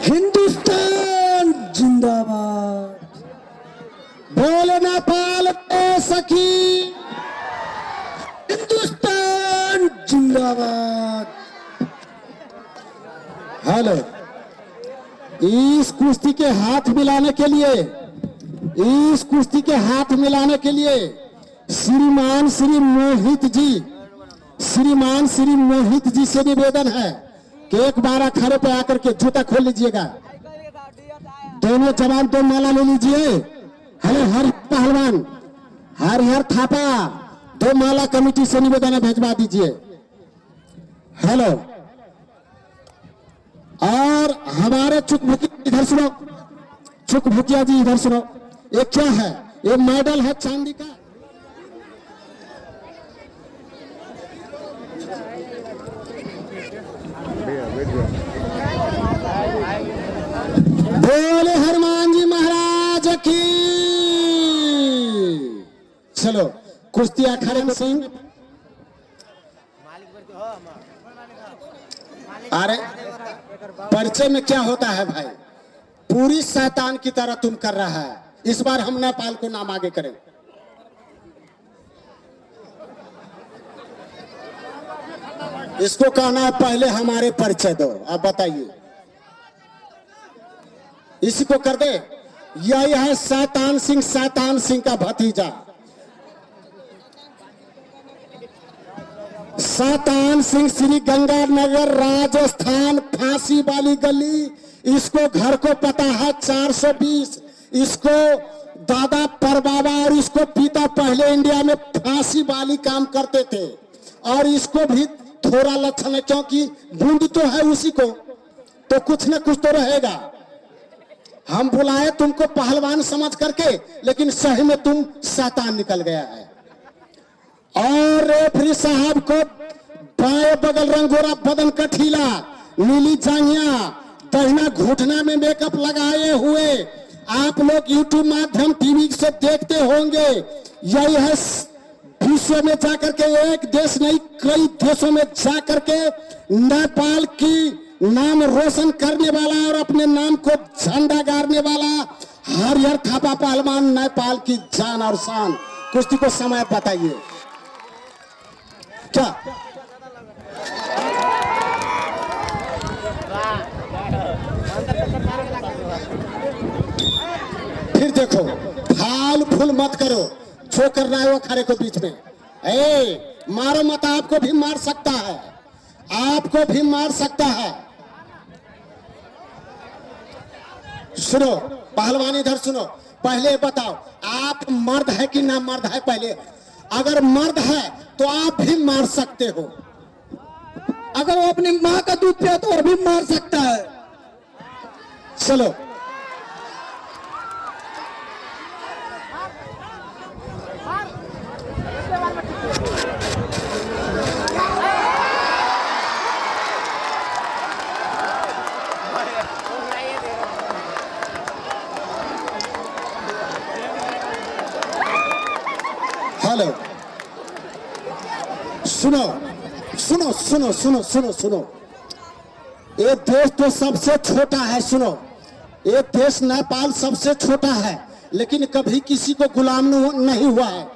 हिंदुस्तान जिंदाबाद। बोले नेपाल के सखी, हिंदुस्तान जिंदाबाद। हेलो, इस कुश्ती के हाथ मिलाने के लिए, इस कुश्ती के हाथ मिलाने के लिए श्रीमान श्री मोहित जी, श्रीमान श्री मोहित जी से निवेदन है कि एक बार अखाड़े पे आकर के जूता खोल लीजिएगा। दोनों जवान दो माला ले लीजिए। हेलो, हर पहलवान हर थापा दो माला कमेटी से निवेदन है, भेजवा दीजिए। हेलो, और हमारे चुकभुकिया इधर सुनो, चुकभुकिया जी इधर सुनो। ये क्या है? ये मेडल है चांदी का। बोले हनुमान जी महाराज की। चलो कुश्ती अखाड़े सिंह। अरे परिचय में क्या होता है भाई? पूरी शैतान की तरह तुम कर रहा है। इस बार हम नेपाल को नाम आगे करें। इसको कहना है पहले हमारे परिचय दो। आप बताइए, इसी को कर दे। यही है शैतान सिंह का भतीजा। शैतान सिंह श्री गंगानगर राजस्थान, फांसी वाली गली। इसको घर को पता है 420। इसको दादा परबाबा और इसको पिता पहले इंडिया में फांसी वाली काम करते थे। और इसको भी थोड़ा लक्षण है, क्योंकि बूंद तो है उसी को, तो कुछ न कुछ तो रहेगा। हम बुलाए तुमको पहलवान समझ करके, लेकिन सही में तुम शैतान निकल गया है। और रेफरी साहब को बाएं बगल रंगोरा, बदन कठीला, नीली जांघिया, दहिना घुटना में मेकअप लगाए हुए आप लोग यूट्यूब माध्यम टीवी से देखते होंगे। यही है विश्व में जाकर के, एक देश नहीं कई देशों में जाकर के नेपाल की नाम रोशन करने वाला और अपने नाम को झंडा गाड़ने वाला हरिहर थापा पहलवान, नेपाल की जान और शान। कुश्ती को समय बताइए क्या? फिर देखो, फाल फूल मत करो। जो करना है वो अखाड़े को बीच में। मारो मत, आपको भी मार सकता है, आपको भी मार सकता है। सुनो पहलवान, इधर सुनो। पहले बताओ, आप मर्द है कि ना मर्द है? पहले अगर मर्द है तो आप भी मार सकते हो। अगर वो अपनी माँ का दूध पिया तो और भी मार सकता है। चलो हेलो, सुनो सुनो सुनो सुनो सुनो सुनो। ये देश तो सबसे छोटा है। सुनो, ये देश नेपाल सबसे छोटा है, लेकिन कभी किसी को गुलाम नहीं हुआ है।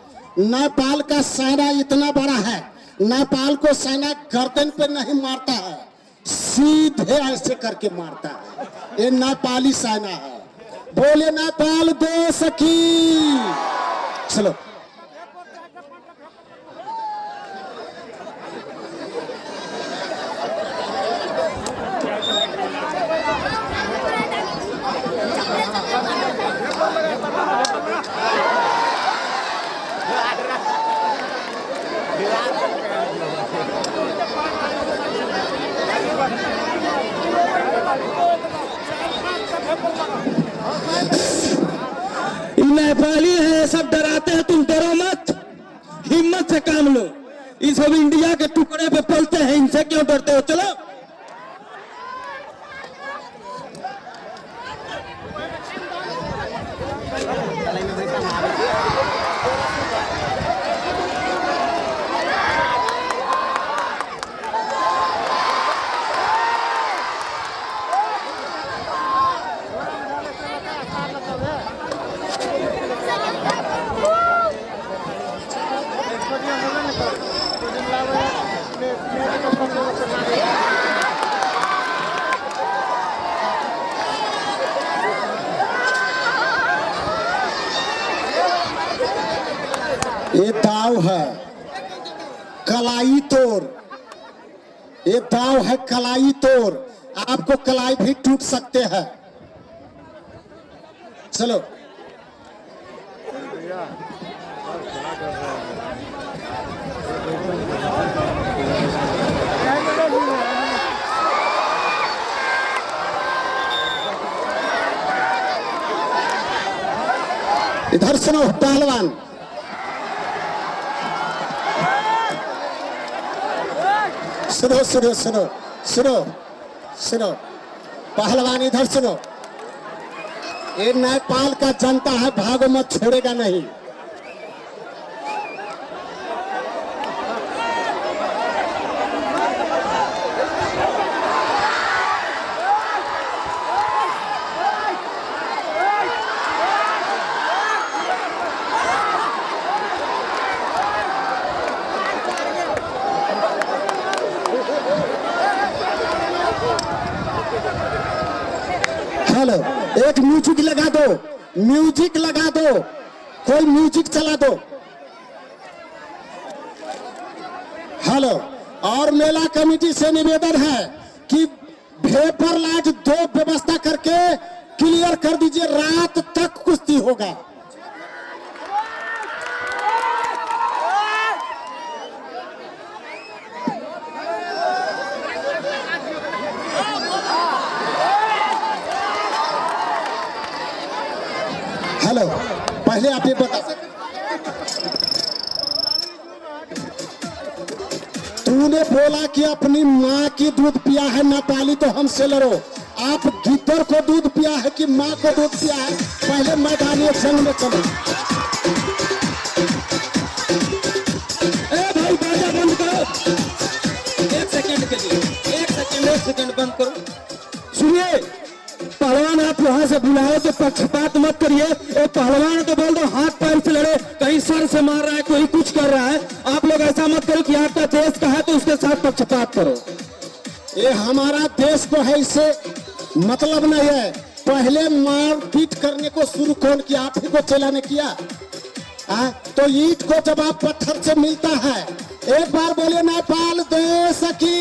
नेपाल का सेना इतना बड़ा है, नेपाल को सेना गर्दन पे नहीं मारता है, सीधे ऐसे करके मारता है। ये नेपाली सेना है। बोले नेपाल देश की। चलो नेपाली है, सब डराते हैं, तुम डरो मत, हिम्मत से काम लो। ये सब इंडिया के टुकड़े पे पलते हैं, इनसे क्यों डरते हो? चलो ये दाव है कलाई तोड़, ये दाव है कलाई तोड़, आपको कलाई भी टूट सकते हैं। चलो इधर सुनो पहलवान, सुनो सुनो सुनो सुनो सुनो पहलवान, इधर सुनो। ये नेपाल का जनता है, भागो मत, छोड़ेगा नहीं। हेलो, एक म्यूजिक लगा दो, म्यूजिक लगा दो, कोई म्यूजिक चला दो। हेलो, और मेला कमेटी से निवेदन है कि भेपर लाइट 2 व्यवस्था करके क्लियर कर दीजिए, रात तक कुश्ती होगा। हेलो, पहले आप ये बता, तूने बोला कि अपनी माँ की दूध पिया है नेपाली, तो हमसे लड़ो। आप गिद्दर को दूध पिया है कि माँ को दूध पिया है? पहले मैदानी जंग में चलो। ए भाई बाजा बंद करो, 1 सेकंड के लिए, 1 सेकंड बंद करो। सुनिए पहलवान, आप यहाँ से बुलाए तो पक्षपात मत करिए। पहलवान को बोल दो हाथ पैर से लड़े, कहीं सर से मार रहा है, कोई कुछ कर रहा है। आप लोग ऐसा मत करो कि आपका देश का है तो उसके साथ पक्षपात करो। ये हमारा देश को है, इससे मतलब नहीं है। पहले मार पीट करने को शुरू कौन किया? आप ही को चेला ने किया। तो ईंट को जब आप पत्थर से मिलता है, एक बार बोलिए नेपाल देश की।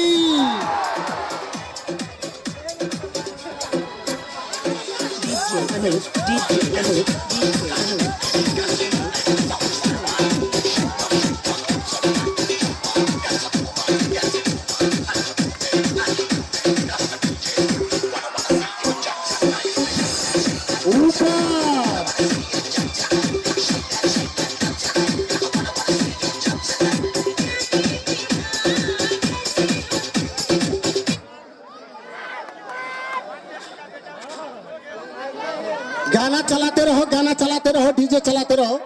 गाना चलाते रहो, गाना चलाते रहो, डीजे चलाते रहो।